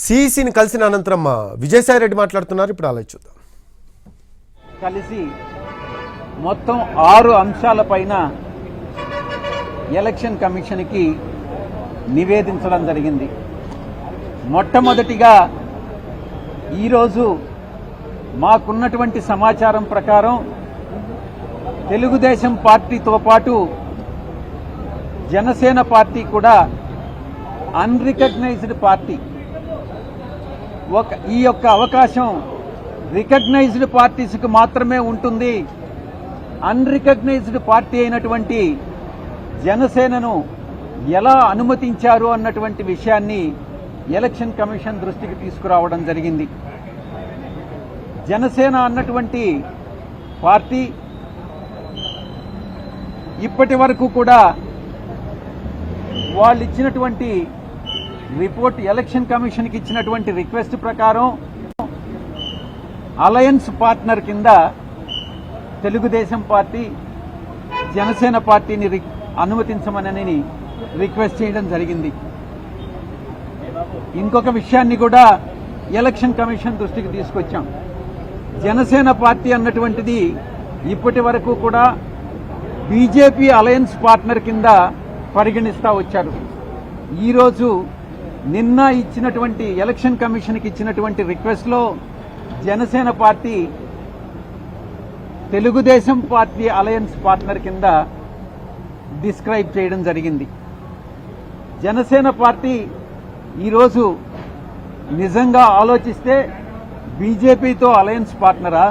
సిఈసిని కలిసిన అనంతరం విజయసాయి రెడ్డి మాట్లాడుతున్నారు. ఇప్పుడు ఆలోచిద్దాం. కలిసి మొత్తం 6 అంశాలపైన ఎలక్షన్ కమిషన్కి నివేదించడం జరిగింది. మొట్టమొదటిగా ఈరోజు మాకున్నటువంటి సమాచారం ప్రకారం తెలుగుదేశం పార్టీతో పాటు జనసేన పార్టీ కూడా అన్రికగ్నైజ్డ్ పార్టీ. ఈ యొక్క అవకాశం రికగ్నైజ్డ్ పార్టీస్కి మాత్రమే ఉంటుంది. అన్రికగ్నైజ్డ్ పార్టీ అయినటువంటి జనసేనను ఎలా అనుమతించారు అన్నటువంటి విషయాన్ని ఎలక్షన్ కమిషన్ దృష్టికి తీసుకురావడం జరిగింది. జనసేన అన్నటువంటి పార్టీ ఇప్పటి వరకు కూడా వాళ్ళు ఇచ్చినటువంటి రిపోర్ట్, ఎలక్షన్ కమిషన్కి ఇచ్చినటువంటి రిక్వెస్ట్ ప్రకారం అలయన్స్ పార్ట్నర్ కింద తెలుగుదేశం పార్టీ జనసేన పార్టీని అనుమతించమని రిక్వెస్ట్ చేయడం జరిగింది. ఇంకొక విషయాన్ని కూడా ఎలక్షన్ కమిషన్ దృష్టికి తీసుకొచ్చాం. జనసేన పార్టీ అన్నటువంటిది ఇప్పటి వరకు కూడా బీజేపీ అలయన్స్ పార్ట్నర్ కింద పరిగణిస్తా వచ్చారు. ఈరోజు నిన్న ఇచ్చినటువంటి ఎలక్షన్ కమిషన్కి ఇచ్చినటువంటి రిక్వెస్ట్లో Janasena party Telugu Desam party alliance partner కింద డిస్క్రైబ్ చేయడం జరిగింది. జనసేన పార్టీ ఈరోజు నిజంగా ఆలోచిస్తే బీజేపీతో అలయన్స్ పార్ట్నరా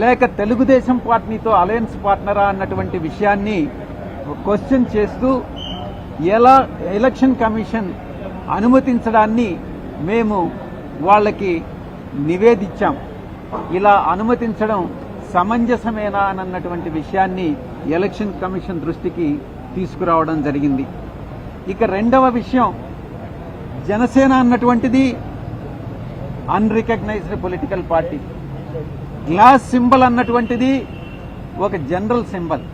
లేక తెలుగుదేశం పార్టీతో అలయన్స్ పార్ట్నరా అన్నటువంటి విషయాన్ని క్వశ్చన్ చేస్తూ ఎలా ఎలక్షన్ కమిషన్ అనుమతించడాన్ని మేము వాళ్ళకి నివేదించాం. ఇలా అనుమతించడం సమంజసమేనా అన్నటువంటి విషయాన్ని ఎలక్షన్ కమిషన్ దృష్టికి తీసుకురావడం జరిగింది. ఇక రెండవ విషయం, జనసేన అన్నటువంటిది unrecognised political party. Glass symbol అన్నటువంటిది ఒక జనరల్ సింబల్.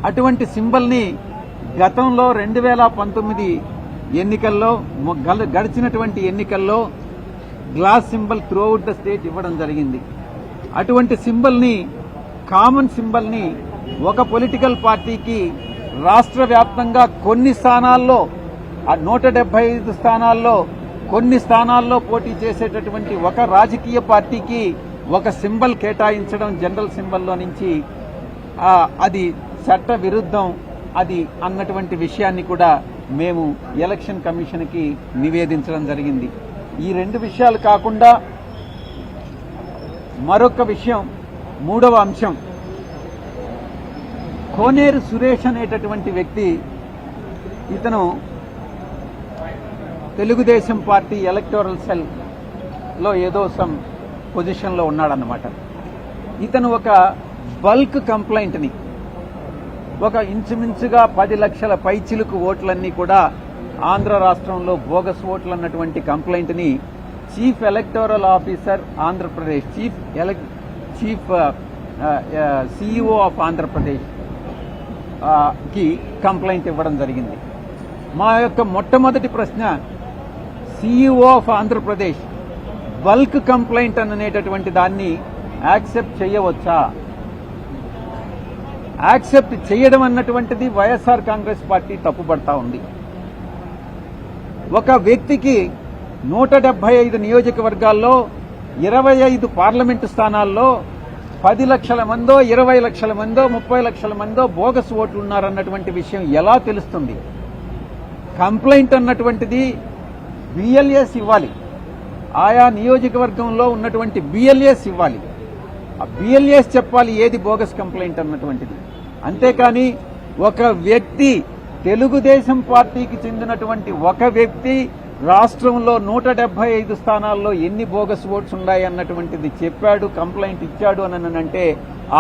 అటువంటి సింబల్ని గతంలో 2019 ఎన్నికల్లో గడిచినటువంటి ఎన్నికల్లో glass symbol throughout the state ఇవ్వడం జరిగింది. అటువంటి సింబల్ని, కామన్ సింబల్ని ఒక పొలిటికల్ పార్టీకి రాష్ట్ర వ్యాప్తంగా కొన్ని స్థానాల్లో 175 స్థానాల్లో కొన్ని స్థానాల్లో పోటీ చేసేటటువంటి ఒక రాజకీయ పార్టీకి ఒక సింబల్ కేటాయించడం జనరల్ సింబల్లో నుంచి అది చట్ట విరుద్ధం అది అన్నటువంటి విషయాన్ని కూడా మేము ఎలక్షన్ కమిషన్కి నివేదించడం జరిగింది. ఈ 2 విషయాలు కాకుండా మరొక విషయం, మూడవ అంశం, కోనేరు సురేష్ అనేటటువంటి వ్యక్తి, ఇతను తెలుగుదేశం పార్టీ ఎలక్టోరల్ సెల్ లో ఏదో సమ్ పొజిషన్లో ఉన్నాడన్నమాట. ఇతను ఒక బల్క్ కంప్లైంట్ని, ఒక ఇంచుమించుగా 10 లక్షల పైచిలుకు ఓట్లన్నీ కూడా ఆంధ్ర రాష్ట్రంలో బోగస్ ఓట్లు అన్నటువంటి కంప్లైంట్ని chief electoral officer Andhra Pradesh, chief CEO of Andhra Pradesh కి కంప్లైంట్ ఇవ్వడం జరిగింది. మా యొక్క మొట్టమొదటి ప్రశ్న, CEO of Andhra Pradesh bulk complaint అనేటటువంటి దాన్ని యాక్సెప్ట్ చేయవచ్చా? యాక్సెప్ట్ చేయడం అన్నటువంటిది వైఎస్ఆర్ కాంగ్రెస్ పార్టీ తప్పుపడతా ఉంది. ఒక వ్యక్తికి 175 నియోజకవర్గాల్లో 25 పార్లమెంటు స్థానాల్లో 10 లక్షల మందో 20 లక్షల మందో 30 లక్షల మందో బోగస్ ఓట్లు ఉన్నారన్నటువంటి విషయం ఎలా తెలుస్తుంది? కంప్లైంట్ అన్నటువంటిది బిఎల్ఏస్ ఇవ్వాలి, ఆయా నియోజకవర్గంలో ఉన్నటువంటి బిఎల్ఏస్ ఇవ్వాలి. ఆ బిఎల్ఏస్ చెప్పాలి ఏది బోగస్ కంప్లైంట్ అన్నటువంటిది. అంతేకాని ఒక వ్యక్తి, తెలుగుదేశం పార్టీకి చెందినటువంటి ఒక వ్యక్తి రాష్ట్రంలో 175 స్థానాల్లో ఎన్ని బోగస్ ఓట్స్ ఉన్నాయి అన్నటువంటిది చెప్పాడు, కంప్లైంట్ ఇచ్చాడు అని అంటే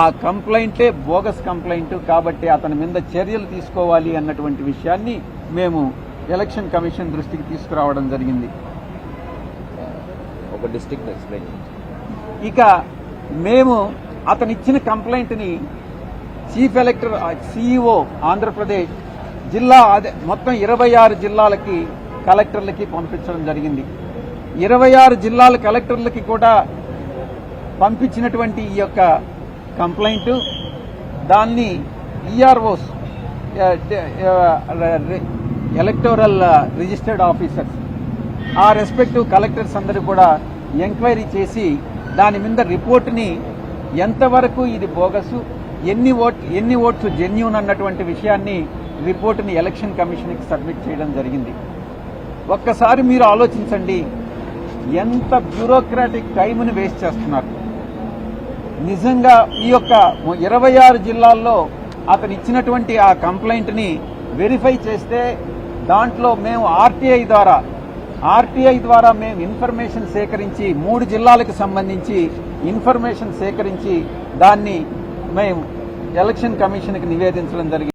ఆ కంప్లైంటే బోగస్ కంప్లైంట్. కాబట్టి అతని మీద చర్యలు తీసుకోవాలి అన్నటువంటి విషయాన్ని మేము ఎలక్షన్ కమిషన్ దృష్టికి తీసుకురావడం జరిగింది. ఒక డిస్ట్రిక్ట్ ఎక్స్ప్లెయిన్. ఇక మేము అతనిచ్చిన కంప్లైంట్ని చీఫ్ ఎలక్టర్ సిఇఓ ఆంధ్రప్రదేశ్ జిల్లా మొత్తం 26 జిల్లాలకి కలెక్టర్లకి పంపించడం జరిగింది. 26 జిల్లాల కలెక్టర్లకి కూడా పంపించినటువంటి ఈ యొక్క కంప్లైంట్ దాన్ని ఈఆర్ఓస్ ఎలక్టోరల్ రిజిస్టర్డ్ ఆఫీసర్స్ ఆ రెస్పెక్టివ్ కలెక్టర్స్ అందరూ కూడా ఎంక్వైరీ చేసి దాని మీద రిపోర్ట్ని ఎంతవరకు ఇది బోగసు ఎన్ని ఓట్స్ జెన్యూన్ అన్నటువంటి విషయాన్ని రిపోర్ట్ని ఎలక్షన్ కమిషన్కి సబ్మిట్ చేయడం జరిగింది. ఒక్కసారి మీరు ఆలోచించండి, ఎంత బ్యూరోక్రాటిక్ టైంని వేస్ట్ చేస్తున్నారు. నిజంగా ఈ యొక్క 26 జిల్లాల్లో అతను ఇచ్చినటువంటి ఆ కంప్లైంట్ని వెరిఫై చేస్తే దాంట్లో మేము ఆర్టీఐ ద్వారా మేము ఇన్ఫర్మేషన్ సేకరించి 3 జిల్లాలకు సంబంధించి ఇన్ఫర్మేషన్ సేకరించి దాన్ని మేము ఎలక్షన్ కమిషన్కి నివేదించడం జరిగింది.